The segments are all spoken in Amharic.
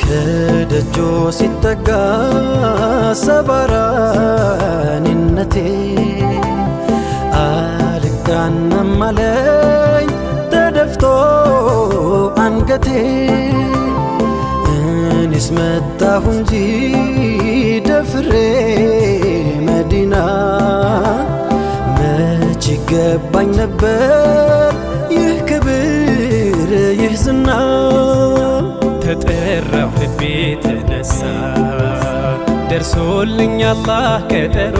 ከደጆ ሲጠጋ ሰባራኒነቴ አልጋናም አለኝ ተደፍቶ አንገቴ እኔስ መጣሁ እንጂ ደፍሬ መዲና መች ይገባኝ ነበር ይህ ክብር ይህ ዝና ተጠራሁ ልቤ ተነሳ ደርሶልኝ አላህ ቀጠሮ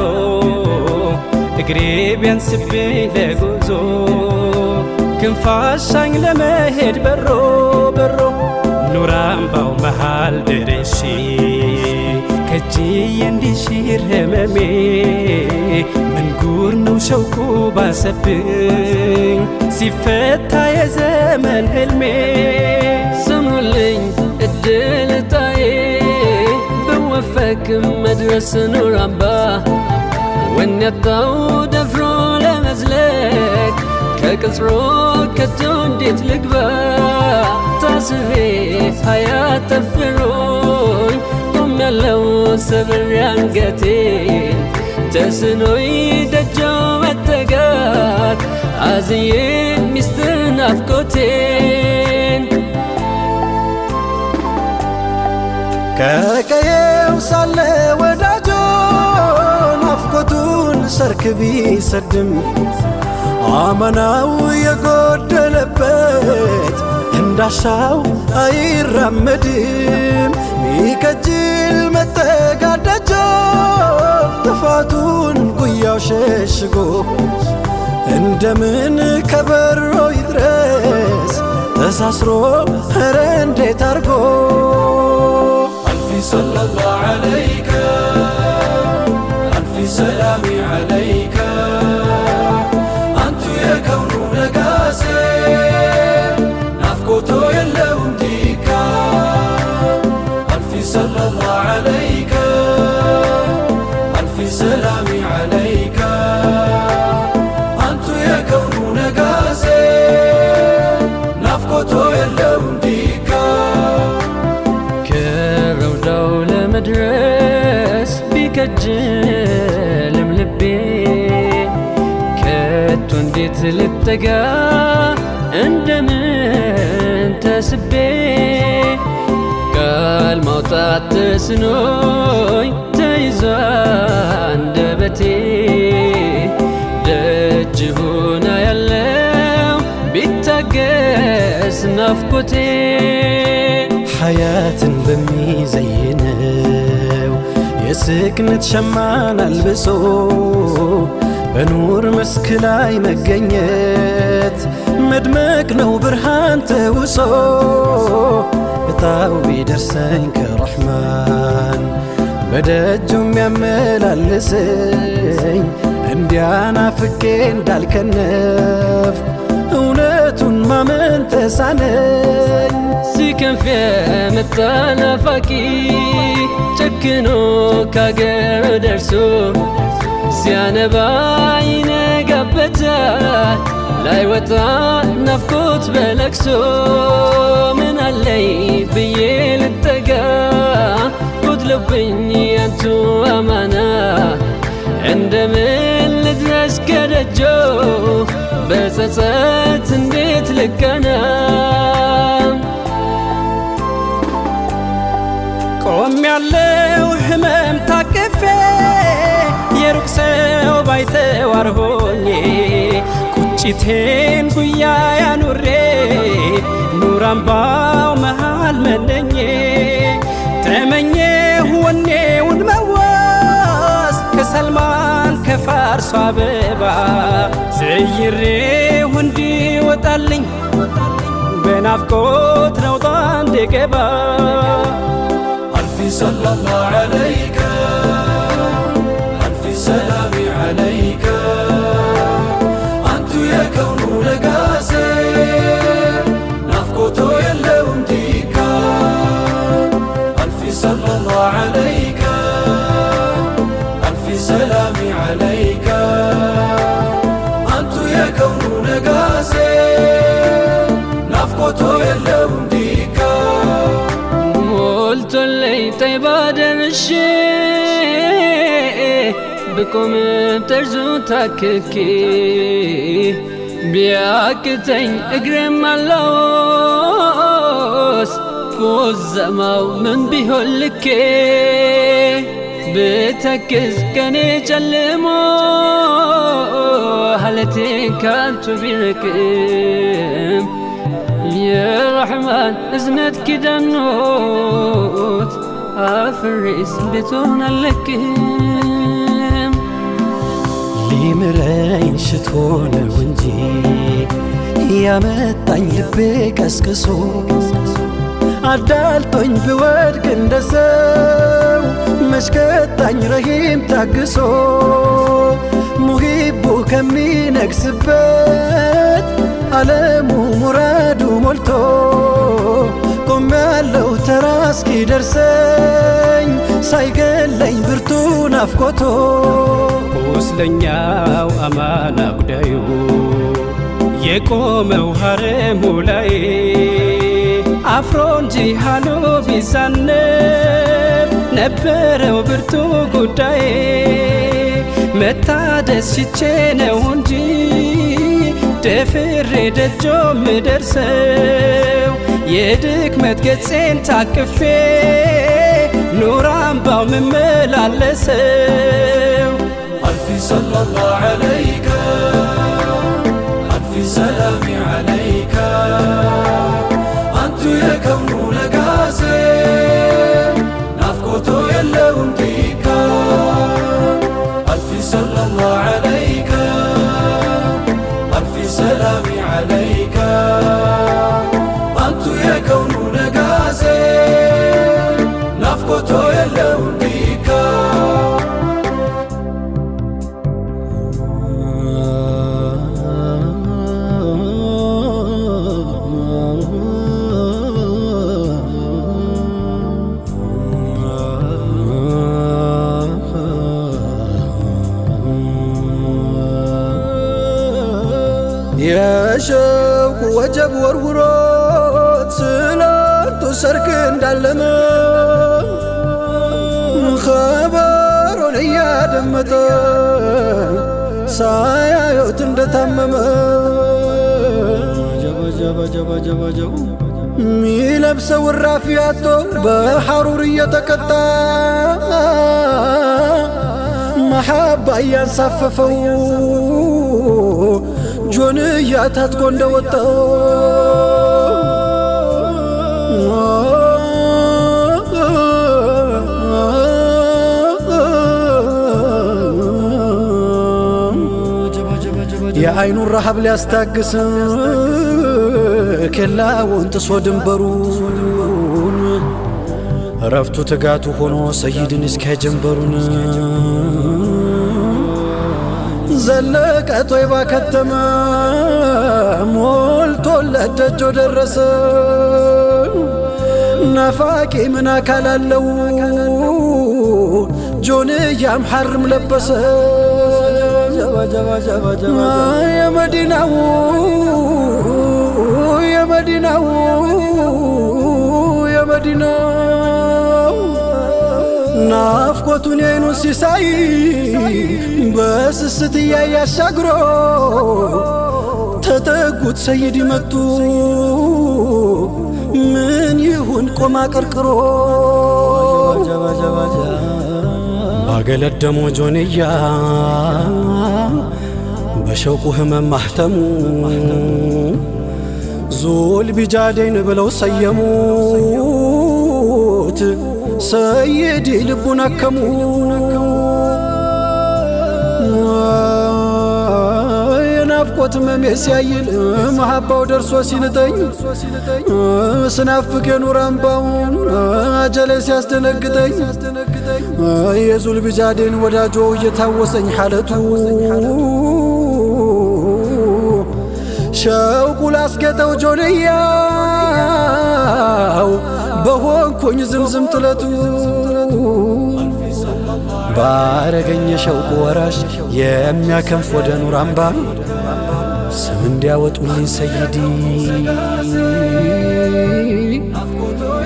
እግሬ ቢያንስብኝ ለጉዞ ክንፋሻኝ ለመሄድ በሮ በሮ ኑር አምባው መሃል ደርሼ ከእጅዬ እንዲሽር ህመሜ ምን ጉር ነው ሸውቁ ባሰብኝ ሲፈታ የዘመን ህልሜ ስሙልኝ እድል እጣዬ ብወፈቅ መድረስ ኑር አምባ ወኔ ያጣው ደፍሮ ለመዝለቅ ከቅጽሮ ከቶ እንዴት ልግባ ታስሬ ሀያት ጠፍሮኝ ቆሜያለሁ ሰብሬ አንገቴን ተስኖኝ ደጃው መጠጋት አዝዬ ሚስጥር ናፍቆቴን ከቀየው ሳለ ወዳጆ ናፍቆቱን ሰርክ ቢሰድም አመናው የጎደለበት እንዳሻው አይራመድም ሚከጅል መጠጋዳጆ ጥፋቱን ጉያው ሸሽጎ እንደምን ከበሮ ይድረስ ተሳስሮ ኧረ እንዴት አርጎ ألف صلى الله عليك ألف سلامي عليك أنت يا كون نقاسي نفقوتو يلهم ديكا ألف صلى الله عليك ألف سلامي عليك أنت يا كون نقاسي نفقوتو يلهم ديكا መድረስ ቢከጅልም ልቤ ከቶ እንዴት ልጠጋ እንደምን ተስቤ ቃል ማውጣት ተስኖኝ ተይዞ አንደበቴ ደጅ ሆና ያለው ቢታገስ ናፍቆቴ ሐያትን በሚዘይነው የስክነት ሸማን አልብሶ በኑር መስክ ላይ መገኘት መድመቅ ነው ብርሃን ተውሶ እጣው ቢደርሰኝ ከረሕማን በደጁ የሚያመላልሰኝ እንዲያናፍቄ እንዳልከነፍ እውነቱን ማመን ተሳነኝ ሲከንፍ የመጣ ናፋቂ ጨክኖ ካገር ደርሶ ሲያነባ ይነጋበታል ላይወጣ ናፍቆት በለቅሶ ምን አለኝ ብዬ ልጠጋ ጎድሎብኝ ያንቱ አማና እንደምን ልድረስ ከደጆ በጸጸት እንዴት ልቀና ቆሜያለሁ ህመም ታቅፌ የሩቅ ሰው ባይተዋር ሆኜ ቁጭቴን ጉያ ያኑሬ ኑር አምባው መሃል መነኜ ተመኘሁ ወኔውን መዋስ ከሰልማን ከፋርሷ አበባ ዘይሬሁ እንዲወጣልኝ በናፍቆት ነውጣ እንድገባ ألف صلى الله عليك ألف سلامي عليك أنت يا كون نقاسي ብቆም ጠርዙ ታክኬ ቢያቅተኝ እግሬም አላወስ ቁዘማው ምን ቢሆን ልኬ ብተክዝ ቀኔ ጨልሞ ሀለቴን ካንቱ ቢርቅም የረሕማን እዝነት ኪዳኖት አፍሬስ ቤቶን አለቅም ሊምረኝ ሽቶ ነው እንጂ ያመጣኝ ልቤ ቀስቅሶ አዳልጦኝ ብወድቅ እንደ ሰው መሽከጣኝ ረሂም ታግሶ ሙሂቡ ከሚነግስበት ዓለሙ ሙራዱ ሞልቶ ቆም ያለው ተራ እስኪደርሰኝ ሳይገለኝ ብርቱ ናፍቆቶ ቁስለኛው አማና ጉዳዩ የቆመው ሐረሙ ላይ አፍሮ እንጂ ሃሎ ቢዛነብ ነበረው ብርቱ ጉዳይ መታደስ ሽቼ ነው እንጂ ደፍሬ ደጆ ምደርሰው የድክመት ገጼን ታቅፌ ኑር አምባው ምመላለሰው አልፊ ሰለላሁ ዐለይከ አልፊ ሰላሚ ዐለይከ አንቱ የከውኑ ነጋሴ ናፍቆቶ የለውም ዲካ አልፊ ሰለላሁ ዐለይከ አልፊ ሰላሚ ዐለይከ አንቱ የከውኑ ነጋሴ ናፍቆቶ የለውም ዲካ የሸውቁ ወጀብ ወርውሮት ስላንቱ ሰርክ እንዳለመ ኸበሩን እያደመጠ ሳያዩት እንደታመመ ሚለብሰው ራፊ አጥቶ በሐሩር እየተቀጣ መሐባ እያንሳፈፈው ጆንያ ታጥቆ እንደወጣው የአይኑን ረሃብ ሊያስታግስ ኬላውን ጥሶ ድንበሩን ረፍቱ ትጋቱ ሆኖ ሰይድን እስከ ጀንበሩን ዘለቀ ጦይባ ከተመ ሞልቶለት ደጆ ደረሰ ናፋቂ ምን አካል አለው ጆንያም ሐርም ለበሰ የመዲናው የመዲናው የመዲናው ናፍቆቱን የአይኑን ሲሳይ በስስት እያየ አሻግሮ ተጠጉት ሰይድ መጡ ምን ይሁን ቆማ ቀርቅሮ ባገለደሞ ጆንያ በሸውቁ ህመም ማህተሙ ዙል ቢጃዴን ብለው ሰየሙት ሰይድ ልቡን አከሙ የናፍቆት መሜ ሲያይል መሐባው ደርሶ ሲንጠኝ ስናፍቅ የኑር አምባውን አጀሌ ሲያስደነግጠኝ የዙል ቢጃዴን ወዳጆ እየታወሰኝ ሐለቱ ሸውቁ ላስጌጠው ጆንያው በሆንኩኝ ዝምዝም ጥለቱ ባረገኝ ሸውቁ ወራሽ የሚያከንፍ ወደ ኑር አምባ እንዲያወጡልኝ ሰይዲ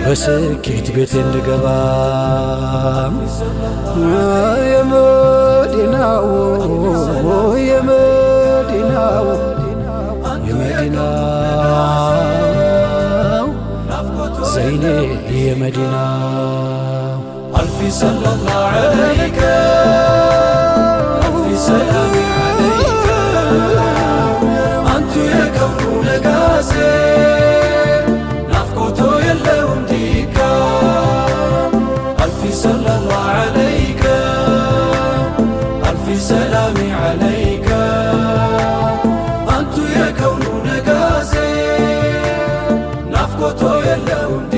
በስኬት ቤት እንድገባ የመዲናው የመዲናው የመዲናው ዘይኔ የመዲናው ألف صلى الله عليك ألف سلام عليك أنت يا كون نقاسي نفقته يلهم ديكا ألف صلى الله عليك ألف سلام عليك أنت يا كون نقاسي نفقته يلهم ديكا